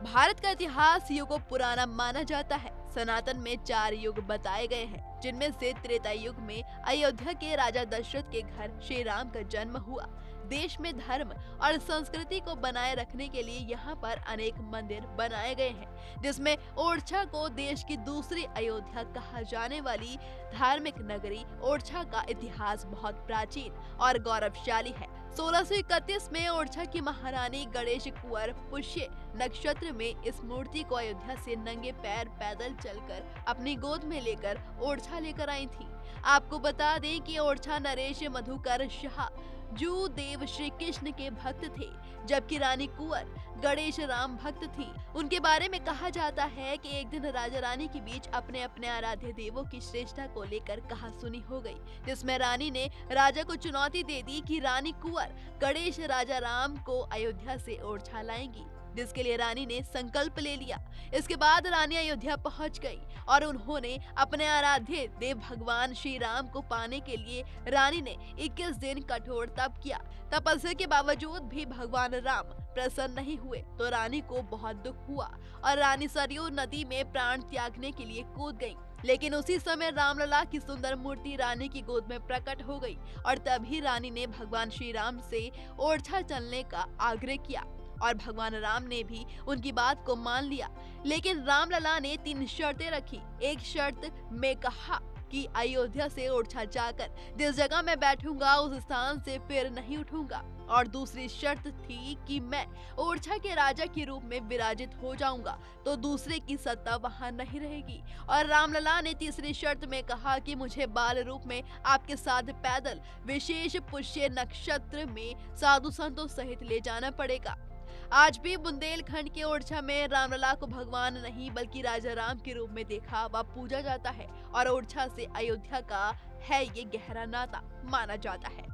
भारत का इतिहास युगों पुराना माना जाता है। सनातन में 4 युग बताए गए हैं, जिनमें से त्रेता युग में अयोध्या के राजा दशरथ के घर श्री राम का जन्म हुआ। देश में धर्म और संस्कृति को बनाए रखने के लिए यहाँ पर अनेक मंदिर बनाए गए हैं, जिसमें ओरछा को देश की दूसरी अयोध्या कहा जाने वाली धार्मिक नगरी ओरछा का इतिहास बहुत प्राचीन और गौरवशाली है। 1631 में ओरछा की महारानी गणेश कुंवर पुष्य नक्षत्र में इस मूर्ति को अयोध्या से नंगे पैर पैदल चलकर अपनी गोद में लेकर ओरछा लेकर आई थी। आपको बता दें कि ओरछा नरेश मधुकर शाह जू देव श्री कृष्ण के भक्त थे, जबकि रानी कुंवर गणेश राम भक्त थी। उनके बारे में कहा जाता है कि एक दिन राजा रानी के बीच अपने अपने आराध्य देवों की श्रेष्ठता को लेकर कहासुनी हो गई, जिसमें रानी ने राजा को चुनौती दे दी कि रानी कुंवर गणेश राजा राम को अयोध्या से ओरछा लाएंगी, जिसके लिए रानी ने संकल्प ले लिया। इसके बाद रानी अयोध्या पहुंच गई और उन्होंने अपने आराध्य देव भगवान श्री राम को पाने के लिए रानी ने 21 दिन कठोर तप किया। तपस्या के बावजूद भी भगवान राम प्रसन्न नहीं हुए तो रानी को बहुत दुख हुआ और रानी सरयू नदी में प्राण त्यागने के लिए कूद गई। लेकिन उसी समय रामलला की सुंदर मूर्ति रानी की गोद में प्रकट हो गई और तभी रानी ने भगवान श्री राम से ओरछा चलने का आग्रह किया और भगवान राम ने भी उनकी बात को मान लिया। लेकिन रामलला ने 3 शर्तें रखी। एक शर्त में कहा कि अयोध्या से ओरछा जाकर जिस जगह मैं बैठूंगा उस स्थान से फिर नहीं उठूंगा, और दूसरी शर्त थी कि मैं ओरछा के राजा के रूप में विराजित हो जाऊंगा तो दूसरे की सत्ता वहां नहीं रहेगी। और रामलला ने तीसरी शर्त में कहा कि मुझे बाल रूप में आपके साथ पैदल विशेष पुष्य नक्षत्र में साधु संतों सहित ले जाना पड़ेगा। आज भी बुंदेलखंड के ओरछा में रामलला को भगवान नहीं बल्कि राजा राम के रूप में देखा व पूजा जाता है और ओरछा से अयोध्या का है ये गहरा नाता माना जाता है।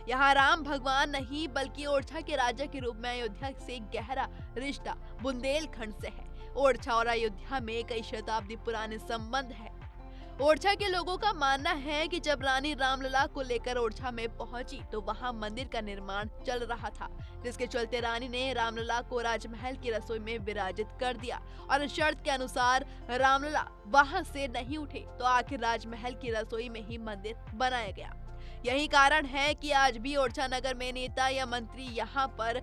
यहाँ राम भगवान नहीं बल्कि ओरछा के राजा के रूप में अयोध्या से गहरा रिश्ता बुंदेलखंड से है। ओरछा और अयोध्या में कई शताब्दी पुराने संबंध है। ओरछा के लोगों का मानना है कि जब रानी रामलला को लेकर ओरछा में पहुंची तो वहां मंदिर का निर्माण चल रहा था, जिसके चलते रानी ने रामलला को राजमहल की रसोई में विराजित कर दिया और शर्त के अनुसार रामलला वहां से नहीं उठे तो आखिर राजमहल की रसोई में ही मंदिर बनाया गया। यही कारण है कि आज भी ओरछा नगर में नेता या मंत्री यहाँ पर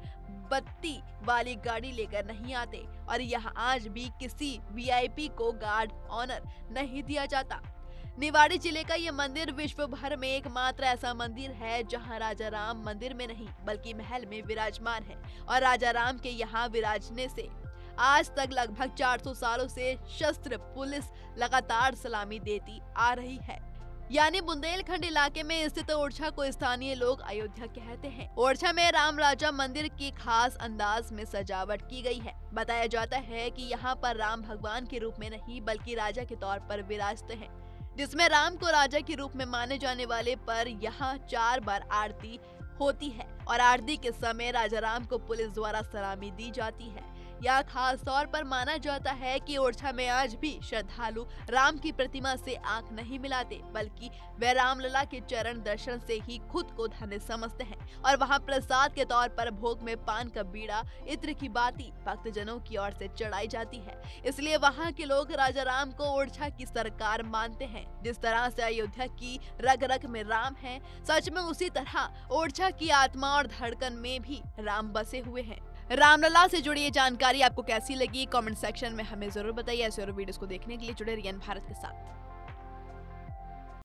बत्ती वाली गाड़ी लेकर नहीं आते और यहाँ आज भी किसी वीआईपी को गार्ड ऑनर नहीं दिया जाता। निवाड़ी जिले का ये मंदिर विश्व भर में एकमात्र ऐसा मंदिर है जहाँ राजा राम मंदिर में नहीं बल्कि महल में विराजमान है और राजा राम के यहाँ विराजने से आज तक लगभग 400 सालों से शस्त्र पुलिस लगातार सलामी देती आ रही है। यानी बुंदेलखंड इलाके में स्थित ओरछा को स्थानीय लोग अयोध्या कहते हैं। ओरछा में राम राजा मंदिर की खास अंदाज में सजावट की गई है। बताया जाता है कि यहाँ पर राम भगवान के रूप में नहीं बल्कि राजा के तौर पर विराजते हैं, जिसमें राम को राजा के रूप में माने जाने वाले पर यहाँ 4 बार आरती होती है और आरती के समय राजा राम को पुलिस द्वारा सलामी दी जाती है। यह खास तौर पर माना जाता है कि ओरछा में आज भी श्रद्धालु राम की प्रतिमा से आंख नहीं मिलाते बल्कि वे रामलला के चरण दर्शन से ही खुद को धन्य समझते हैं और वहां प्रसाद के तौर पर भोग में पान का बीड़ा, इत्र की बाती भक्तजनों की ओर से चढ़ाई जाती है। इसलिए वहां के लोग राजा राम को ओरछा की सरकार मानते हैं। जिस तरह से अयोध्या की रग रग में राम है, सच में उसी तरह ओरछा की आत्मा और धड़कन में भी राम बसे हुए हैं। रामलला से जुड़ी ये जानकारी आपको कैसी लगी कमेंट सेक्शन में हमें जरूर बताइए। ऐसे और वीडियोस को देखने के लिए जुड़े रहिए भारत के साथ।